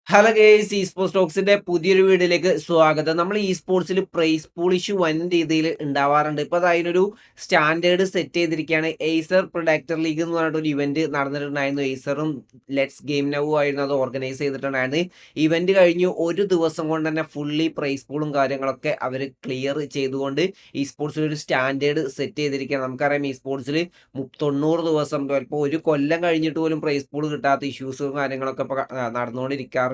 Hello guys sports ടോക്സിന്റെ പുതിയൊരു വീഡിയോയിലേക്ക് സ്വാഗതം. നമ്മൾ സ്പോർട്സിൽ പ്രൈസ് പൂൾ ഇഷ്യൂ വൻ രീതിയിൽ ഉണ്ടാവാറുണ്ട്. ഇപ്പോൾ അത് അതിനൊരു സ്റ്റാൻഡേർഡ് സെറ്റ് ചെയ്തിരിക്കുകയാണ്. എയ്സർ പ്രൊഡക്ടർ ലീഗ് എന്ന് പറഞ്ഞിട്ട് ഒരു ഇവന്റ് നടന്നിട്ടുണ്ടായിരുന്നു. എയ്സറും ലെറ്റ്സ് ഗെയിം നൗ ആയിരുന്നു അത് ഓർഗനൈസ് ചെയ്തിട്ടുണ്ടായിരുന്നു. ഇവന്റ് കഴിഞ്ഞു ഒരു ദിവസം കൊണ്ട് തന്നെ ഫുള്ളി പ്രൈസ് പൂളും കാര്യങ്ങളൊക്കെ അവർ ക്ലിയർ ചെയ്തുകൊണ്ട് സ്പോർട്സിൽ ഒരു സ്റ്റാൻഡേർഡ് സെറ്റ് ചെയ്തിരിക്കുകയാണ്. നമുക്കറിയാം സ്പോർട്സിൽ 90 ദിവസം ചിലപ്പോൾ ഒരു കൊല്ലം കഴിഞ്ഞിട്ട് പോലും പ്രൈസ് പൂൾ കിട്ടാത്ത ഇഷ്യൂസും കാര്യങ്ങളൊക്കെ ഇപ്പോൾ നടന്നുകൊണ്ടിരിക്കാറുണ്ട്.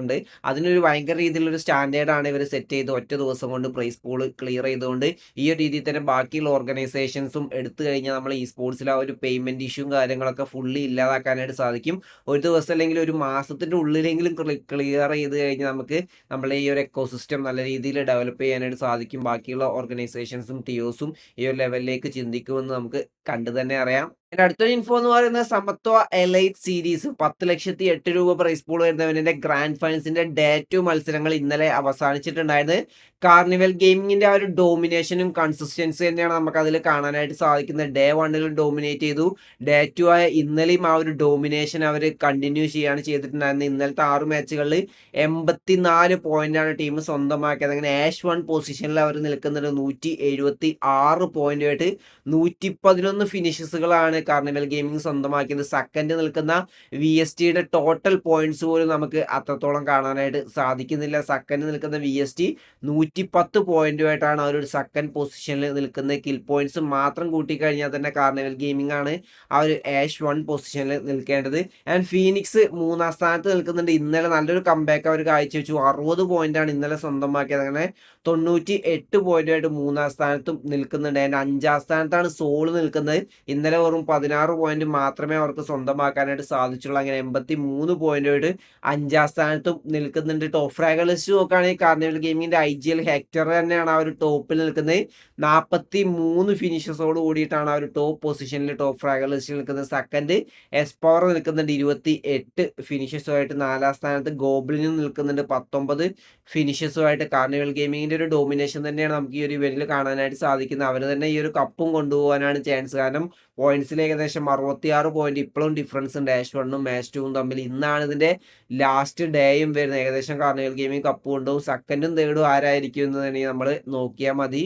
അതിനൊരു ഭയങ്കര രീതിയിലൊരു സ്റ്റാൻഡേർഡാണ് ഇവർ സെറ്റ് ചെയ്ത് ഒറ്റ ദിവസം കൊണ്ട് പ്രൈസ് പൂൾ ക്ലിയർ ചെയ്തുകൊണ്ട് ഈ ഒരു രീതിയിൽ തന്നെ ബാക്കിയുള്ള ഓർഗനൈസേഷൻസും എടുത്തു കഴിഞ്ഞാൽ നമ്മൾ സ്പോർട്സിൽ ആ ഒരു പേയ്മെന്റ് ഇഷ്യൂവും കാര്യങ്ങളൊക്കെ ഫുള്ളി ഇല്ലാതാക്കാനായിട്ട് സാധിക്കും. ഒരു ദിവസം അല്ലെങ്കിൽ ഒരു മാസത്തിന്റെ ഉള്ളിലെങ്കിലും ക്ലിയർ ചെയ്ത് കഴിഞ്ഞാൽ നമുക്ക് നമ്മളെ ഈ ഒരു എക്കോസിസ്റ്റം നല്ല രീതിയിൽ ഡെവലപ്പ് ചെയ്യാനായിട്ട് സാധിക്കും. ബാക്കിയുള്ള ഓർഗനൈസേഷൻസും ടിഒസും ഈ ഒരു ലെവലിലേക്ക് ചിന്തിക്കുമെന്ന് നമുക്ക് കണ്ടു തന്നെ അറിയാം. എന്റെ അടുത്തൊരു ഇൻഫോ എന്ന് പറയുന്നത് സമത്വ എലൈറ്റ് സീരീസ് 10,08,000 പ്രൈസ് പൂൾ വരുന്നവന്റെ ഗ്രാൻഡ് ഫൈനൽസിന്റെ ഡേ 2 മത്സരങ്ങൾ ഇന്നലെ അവസാനിച്ചിട്ടുണ്ടായിരുന്നു. കാർണിവൽ ഗെയിമിങ്ങിന്റെ ആ ഒരു ഡോമിനേഷനും കൺസിസ്റ്റൻസി തന്നെയാണ് നമുക്ക് അതിൽ കാണാനായിട്ട് സാധിക്കുന്നത്. ഡേ 1 ഡോമിനേറ്റ് ചെയ്തു. ഡേ 2 ആയ ഇന്നലെയും ആ ഒരു ഡോമിനേഷൻ അവർ കണ്ടിന്യൂ ചെയ്യാണ് ചെയ്തിട്ടുണ്ടായിരുന്നത്. ഇന്നലത്തെ 6 മാച്ചുകളിൽ 84 പോയിന്റാണ് ടീം സ്വന്തമാക്കിയത്. അങ്ങനെ ആഷ് 1 പൊസിഷനിൽ അവർ നിൽക്കുന്നുണ്ട്. 176 പോയിന്റുമായിട്ട് 111 ഫിനിഷസുകളാണ് കാർണിവൽ ഗെയിമിംഗ് സ്വന്തമാക്കിയത്. സെക്കൻഡ് നിൽക്കുന്ന VSTയുടെ ടോട്ടൽ പോയിന്റ്സ് പോലും നമുക്ക് അത്രത്തോളം കാണാനായിട്ട് സാധിക്കുന്നില്ല. സെക്കൻഡ് നിൽക്കുന്ന VST 110 പോയിന്റുമായിട്ടാണ് അവർ ഒരു സെക്കൻഡ് പൊസിഷനിൽ നിൽക്കുന്നത്. കിൽ പോയിന്റ്സ് മാത്രം കൂട്ടിക്കഴിഞ്ഞാൽ തന്നെ കാർണിവൽ ഗെയിമിംഗ് ആണ് ആ ഒരു ആഷ് 1 പൊസിഷനിൽ നിൽക്കേണ്ടത്. ആൻഡ് ഫീനിക്സ് 3-ാം സ്ഥാനത്ത് നിൽക്കുന്നുണ്ട്. ഇന്നലെ നല്ലൊരു കംബാക്ക് അവർ കാഴ്ചവെച്ചു. 60 പോയിന്റാണ് ഇന്നലെ സ്വന്തമാക്കിയത്. അങ്ങനെ 98 പോയിന്റുമായിട്ട് 3-ാം സ്ഥാനത്തും നിൽക്കുന്നുണ്ട്. ആൻഡ് 5-ാം സ്ഥാനത്താണ് സോള് നിൽക്കുന്നത്. ഇന്നലെ വെറും 16 പോയിന്റ് മാത്രമേ അവർക്ക് സ്വന്തമാക്കാനായിട്ട് സാധിച്ചുള്ളൂ. അങ്ങനെ 83 പോയിന്റുമായിട്ട് 5-ാം സ്ഥാനത്തും നിൽക്കുന്നുണ്ട്. ടോപ്പ് ഫ്രാഗർ ലിസ്റ്റ് നോക്കുകയാണെങ്കിൽ കാർണിവൽ ഗെയിമിങ്ങിന്റെ IGL ഹെക്ടർ തന്നെയാണ് ആ ഒരു ടോപ്പിൽ നിൽക്കുന്നത്. 43 ഫിനിഷസോട് കൂടിയിട്ടാണ് ആ ഒരു ടോപ്പ് പൊസിഷനിൽ ടോപ്പ് ഫ്രാഗർ ലിസ്റ്റിൽ നിൽക്കുന്നത്. സെക്കൻഡ് എസ്പവർ നിൽക്കുന്നുണ്ട് 28 ഫിനിഷസുമായിട്ട്. 4-ാം സ്ഥാനത്ത് ഗോബ്ലിനും നിൽക്കുന്നുണ്ട് 19 ഫിനിഷസുമായിട്ട്. കാർണിവൽ ഗെയിമിങ്ങിന്റെ ഒരു ഡോമിനേഷൻ തന്നെയാണ് നമുക്ക് ഈ ഒരു ഇവന്റിൽ കാണാനായിട്ട് സാധിക്കുന്നത്. അവർ തന്നെ ഈ ഒരു കപ്പും കൊണ്ടുപോകാനാണ് ചാൻസ്. കാരണം പോയിന്റ്സിൽ ഏകദേശം 66 പോയിന്റ് ഇപ്പോഴും ഡിഫറൻസ് ഉണ്ട് ആഷ് 1ഉം ആഷ് 2ഉം തമ്മിൽ. ഇന്നാണ് ഇതിന്റെ ലാസ്റ്റ് ഡേയും വരുന്നത്. ഏകദേശം കാർണിവൽ ഗെയിമിംഗ് കപ്പ് കൊണ്ടുപോകും. സെക്കൻഡും തേർഡും ആരായിരിക്കും എന്ന് തന്നെ നമ്മൾ നോക്കിയാൽ മതി.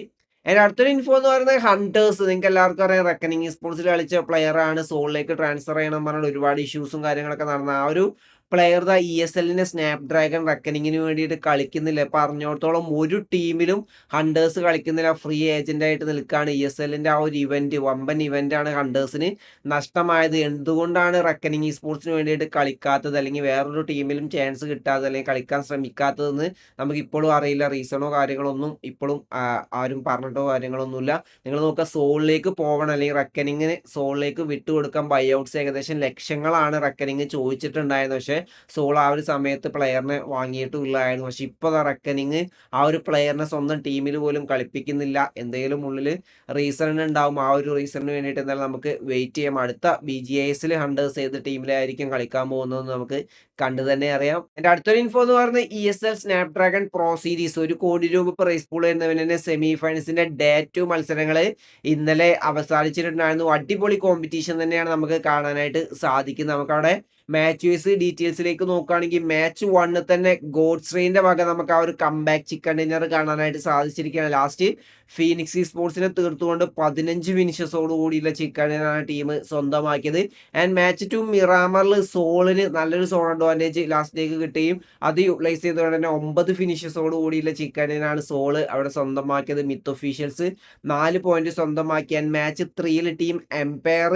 അതിന്റെ അടുത്തൊരു ഇൻഫോ എന്ന് പറയുന്നത് ഹണ്ടേഴ്സ്. നിങ്ങൾക്ക് എല്ലാവർക്കും അറിയാം റെക്കനിങ് സ്പോർട്സിൽ കളിച്ച പ്ലെയർ ആണ്. സോളിലേക്ക് ട്രാൻസ്ഫർ ചെയ്യണം പറഞ്ഞാൽ ഒരുപാട് ഇഷ്യൂസും കാര്യങ്ങളൊക്കെ നടന്ന ആ ഒരു പ്ലെയർ ESLന്റെ സ്നാപ് ഡ്രാഗൺ റെക്കനിങ്ങിന് വേണ്ടിയിട്ട് കളിക്കുന്നില്ല. പറഞ്ഞോടത്തോളം ഒരു ടീമിലും ഹണ്ടേഴ്സ് കളിക്കുന്നില്ല. ഫ്രീ ഏജന്റ് ആയിട്ട് നിൽക്കുകയാണ്. ESLന്റെ ആ ഒരു ഇവന്റ് വമ്പൻ ഇവന്റ് ആണ് ഹണ്ടേഴ്സിന് നഷ്ടമായത്. എന്തുകൊണ്ടാണ് റെക്കനിങ് സ്പോർട്സിന് വേണ്ടിയിട്ട് കളിക്കാത്തത്, അല്ലെങ്കിൽ വേറൊരു ടീമിലും ചാൻസ് കിട്ടാത്തത്, അല്ലെങ്കിൽ കളിക്കാൻ ശ്രമിക്കാത്തതെന്ന് നമുക്ക് ഇപ്പോഴും അറിയില്ല. റീസണോ കാര്യങ്ങളൊന്നും ഇപ്പോഴും ആരും പറഞ്ഞിട്ടോ കാര്യങ്ങളൊന്നുമില്ല. നിങ്ങൾ നോക്കുക, സോളിലേക്ക് പോകണം അല്ലെങ്കിൽ റെക്കനിങ്ങിന് സോളിലേക്ക് വിട്ടുകൊടുക്കാൻ ബൈഔട്ട്സ് ഏകദേശം ലക്ഷങ്ങളാണ് റെക്കനിങ് ചോദിച്ചിട്ടുണ്ടായിരുന്നത്. പക്ഷേ സോൾ ആ ഒരു സമയത്ത് പ്ലെയറിനെ വാങ്ങിയിട്ടുള്ളായിരുന്നു. പക്ഷെ ഇപ്പോൾ റെക്കനിങ് ആ ഒരു പ്ലെയറിനെ സ്വന്തം ടീമിൽ പോലും കളിപ്പിക്കുന്നില്ല. എന്തെങ്കിലും ഉള്ളിൽ റീസൺ ഉണ്ടാവും. ആ ഒരു റീസണിന് വേണ്ടിയിട്ട് എന്തായാലും നമുക്ക് വെയിറ്റ് ചെയ്യാം. അടുത്ത BGISൽ ഹണ്ടേഴ്സ് ഏത് ടീമിലായിരിക്കും കളിക്കാൻ പോകുന്നതെന്ന് നമുക്ക് കണ്ടു തന്നെ അറിയാം. എൻ്റെ അടുത്തൊരു ഇൻഫോ എന്ന് പറയുന്നത് ESL സ്നാപ് ഡ്രാഗൺ പ്രോ സീരീസ് 1 കോടി രൂപ പ്രൈസ് പൂൾ എന്നതിനെ സെമി ഫൈനൽസിന്റെ ഡേ 2 മത്സരങ്ങൾ ഇന്നലെ അവസാനിച്ചിട്ടുണ്ടായിരുന്നു. അടിപൊളി കോമ്പറ്റീഷൻ തന്നെയാണ് നമുക്ക് കാണാനായിട്ട് സാധിക്കുന്നത്. നമുക്കവിടെ മാച്ച് വൈസ് ഡീറ്റെയിൽസിലേക്ക് നോക്കുകയാണെങ്കിൽ മാച്ച് 1 തന്നെ ഗോഡ്സ്ട്രെയിന്റെ വക നമുക്ക് ആ ഒരു കംബാക്ക് ചിക്കൻ ഡിന്നർ കാണാനായിട്ട് സാധിച്ചിരിക്കുകയാണ്. ലാസ്റ്റ് ഫീനിക്സ് സ്പോർട്സിനെ തീർത്തുകൊണ്ട് 15 ഫിനിഷസോട് കൂടിയുള്ള ചിക്കൻ ഡിന്നറാണ് ടീം സ്വന്തമാക്കിയത്. ആൻഡ് മാച്ച് 2 മിറാമറിൽ സോളിന് നല്ലൊരു സോൺ അഡ്വാൻറ്റേജ് ലാസ്റ്റിലേക്ക് കിട്ടുകയും അത് യൂട്ടിലൈസ് ചെയ്തുകൊണ്ട് തന്നെ 9 ഫിനിഷസോട് കൂടിയുള്ള ചിക്കൻ ഡിന്നറാണ് സോള് അവിടെ സ്വന്തമാക്കിയത്. മിത്ത് ഒഫീഷ്യൽസ് 4 പോയിന്റ് സ്വന്തമാക്കി. ആൻഡ് മാച്ച് 3 ടീം എംപയർ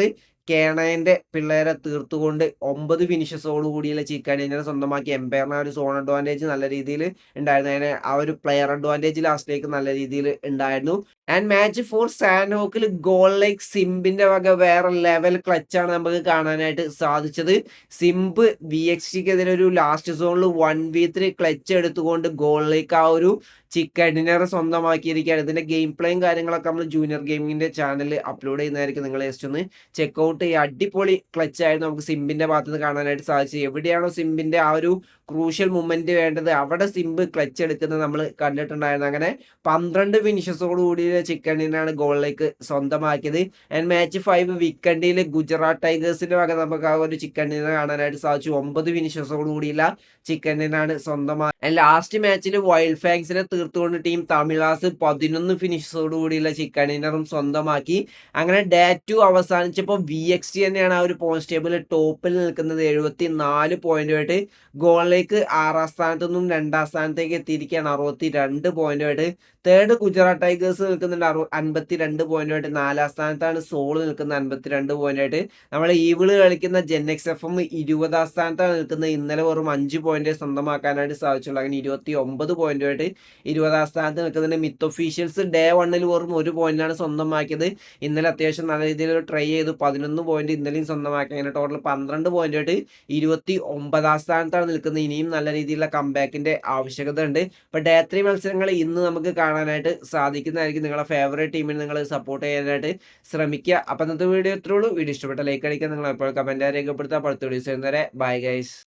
കേണയന്റെ പിള്ളേരെ തീർത്തുകൊണ്ട് 9 ഫിനിഷസോട് കൂടിയുള്ള ചിക്കൻ ഡിന്നർ സ്വന്തമാക്കി. എംപയറിന് ആ ഒരു സോൺ അഡ്വാൻറ്റേജ് നല്ല രീതിയിൽ ഉണ്ടായിരുന്നു. അതിന് ആ ഒരു പ്ലെയർ അഡ്വാൻറ്റേജ് ലാസ്റ്റിലേക്ക് നല്ല രീതിയിൽ ഉണ്ടായിരുന്നു. ആൻഡ് മാച്ച് 4 സാൻഹോക്കിൽ ഗോൾ ലൈക്ക് സിംബിന്റെ വക വേറെ ലെവൽ ക്ലച്ചാണ് നമുക്ക് കാണാനായിട്ട് സാധിച്ചത്. സിംബ് VXTക്കെതിരെ ഒരു ലാസ്റ്റ് സോണിൽ 1v3 ക്ലച്ച് എടുത്തുകൊണ്ട് ഗോൾ ലൈക്ക് ആ ഒരു ചിക്കൻ ഡിന്നർ സ്വന്തമാക്കിയിരിക്കുകയാണ്. ഇതിന്റെ ഗെയിം പ്ലേയും കാര്യങ്ങളൊക്കെ നമ്മൾ ജൂനിയർ ഗെയിമിങ്ങിന്റെ ചാനലിൽ അപ്ലോഡ് ചെയ്യുന്നതായിരിക്കും. നിങ്ങൾ ജസ്റ്റ് ഒന്ന് ചെക്കൗട്ട് ചെയ്യുക. അടിപൊളി ക്ലച്ച് ആയിരുന്നു നമുക്ക് സിംബിന്റെ ഭാഗത്ത് നിന്ന് കാണാനായിട്ട് സാധിച്ചത്. എവിടെയാണോ സിംബിന്റെ ആ ഒരു ക്രൂഷ്യൽ മൊമെന്റ് വേണ്ടത് അവിടെ സിംബ് ക്ലച്ച് എടുക്കുന്നത് നമ്മൾ കണ്ടിട്ടുണ്ടായിരുന്നു. അങ്ങനെ 12 ഫിനിഷസോട് കൂടി ചിക്കൻ ഡിന്നറാണ് ഗോളിലേക്ക് സ്വന്തമാക്കിയത്. ആൻഡ് മാച്ച് 5 വീക്കെൻഡിൽ ഗുജറാത്ത് ടൈഗേഴ്സിന്റെ വക നമുക്ക് ആ ഒരു ചിക്കൻ ഡിന്നർ കാണാനായിട്ട് സാധിച്ചു. 9 ഫിനിഷസോട് കൂടിയുള്ള ചിക്കൻ ഡിന്നറാണ് സ്വന്തമാക്കി. ലാസ്റ്റ് മാച്ചിൽ വൈൽഡ് ഫാങ്സിനെ തീർത്തുകൊണ്ട് ടീം തമിഴാസ് 11 ഫിനിഷസോട് കൂടിയുള്ള ചിക്കൻ ഡിന്നറും സ്വന്തമാക്കി. അങ്ങനെ ഡേ 2 അവസാനിച്ചപ്പോൾ VXT തന്നെയാണ് ആ ഒരു പോയിന്റ് ടേബിളിൽ ടോപ്പിൽ നിൽക്കുന്നത് 74 പോയിന്റുമായിട്ട്. ഗോളിലേക്ക് 6ാം സ്ഥാനത്തു നിന്നും 2ാം സ്ഥാനത്തേക്ക് എത്തിയിരിക്കുകയാണ് 62 പോയിന്റുമായിട്ട്. തേർഡ് ഗുജറാത്ത് ടൈഗേഴ്സ് നിൽക്കുന്നുണ്ട് 52 പോയിന്റുമായിട്ട്. 4ാം സ്ഥാനത്താണ് സോൾ നിൽക്കുന്നത് 52 പോയിന്റായിട്ട്. നമ്മൾ ഈവിള് കളിക്കുന്ന JenXFM 20ാം സ്ഥാനത്താണ് നിൽക്കുന്നത്. ഇന്നലെ വെറും 5 പോയിന്റ് സ്വന്തമാക്കാനായിട്ട് സാധിച്ചുള്ളൂ. അങ്ങനെ 29 പോയിന്റുമായിട്ട് 20ാം സ്ഥാനത്ത് നിൽക്കുന്നുണ്ട്. മിത്ത് ഒഫീഷ്യൽസ് ഡേ 1 വെറും 1 പോയിന്റാണ് സ്വന്തമാക്കിയത്. ഇന്നലെ അത്യാവശ്യം നല്ല രീതിയിൽ ട്രൈ ചെയ്തു 11 പോയിന്റ് ഇന്നലെയും സ്വന്തമാക്കി. അങ്ങനെ ടോട്ടൽ 12 പോയിന്റായിട്ട് 29ാം സ്ഥാനത്താണ് നിൽക്കുന്നത്. ഇനിയും നല്ല രീതിയിലുള്ള കംബാക്കിന്റെ ആവശ്യകത ഉണ്ട്. ഇപ്പൊ ഡേ 3 മത്സരങ്ങൾ ഇന്ന് നമുക്ക് കാണാനായിട്ട് സാധിക്കുന്നതായിരിക്കും. നിങ്ങളുടെ ഫേവറേറ്റ് ടീമിനെ നിങ്ങൾ സപ്പോർട്ട് ചെയ്യാനായിട്ട് ശ്രമിക്കുക. അപ്പം ഇന്നത്തെ വീഡിയോ ഇത്രേ ഉള്ളൂ. വീഡിയോ ഇഷ്ടപ്പെട്ട ലൈക്ക് അടിക്കുക. നിങ്ങൾ എപ്പോഴും കമന്റ് രേഖപ്പെടുത്തുക. അടുത്ത വീഡിയോസ് വരുന്നവരെ ബൈ ഗൈസ്.